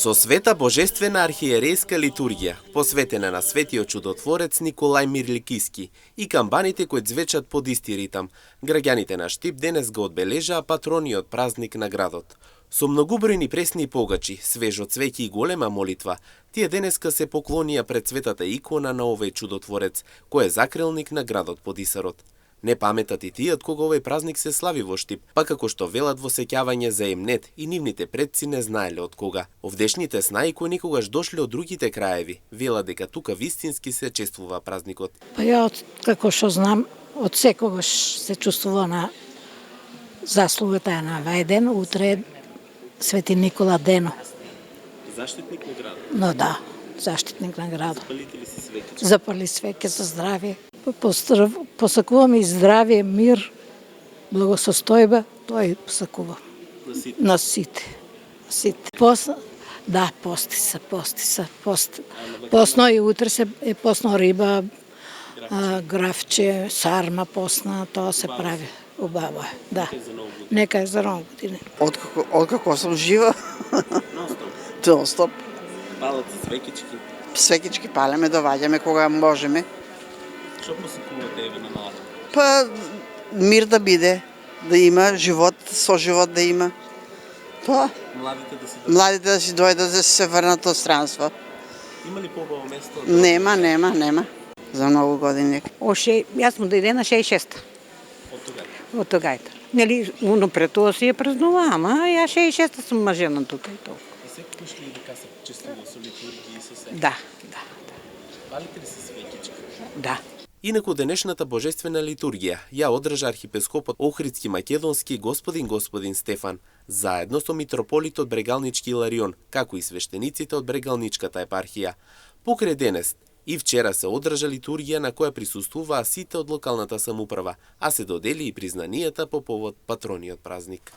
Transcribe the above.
Со света божествена архиерейска литургија, посветена на светиот чудотворец Николај Мирликиски и камбаните кои звечат под исти ритам, граѓаните на Штип денес го одбележаа патрониот празник на градот. Со многубројни пресни погачи, свежо цвеќе и голема молитва, тие денеска се поклонија пред светата икона на овој чудотворец, кој е закрилник на градот под Исарот. Не паметат и тие од кога овој празник се слави во Штип, па како што велат во сеќавање за Емнет и нивните предци не знаеле од кога. Овдешните снаи кои некогаш дошле од другите краеви, велат дека тука вистински се чествува празникот. Па ја како што знам, од секогаш се чувствува на заслугата е наведен, утре Свети Никола Дено. Заштитник на градот? Но да, заштитник на градот. Запалите ли си свеќи? Запали свеќе за здравје. Посакувам и здравје, мир, благосостојба, тоа и посакувам. На сите. Да, пости се. Посно и утре се е посно риба, графче, сарма посна, тоа се прави. Убаво е, да. Нека е за нова година. Откако сум жива. Нон-стоп. Палате свекички? Свекички палеме, доваѓаме кога можеме. Што посакувате еве на нова? Па мир да биде, да има живот, соживот да има. Тоа. Младите да си дојдат да се врнат од странство. Има ли побаво место? Нема. За многу години. Јас сум дојдена 66-та. Од Тогајта. Нели, уно пред тоа си ја празнува, ама ја 66-та сум мажена тука и толку. И секогаш ли дека се чествува со литургија и со се? Да. Палите ли се свеќички? Да. Инаку денешната божествена литургија ја одржа архипескопот Охридски македонски господин Стефан, заедно со митрополитот Брегалнички Иларион, како и свештениците од Брегалничката епархија. Покрај денес и вчера се одржа литургија на која присуствуваа сите од локалната самоуправа, а се додели и признанијата по повод патрониот празник.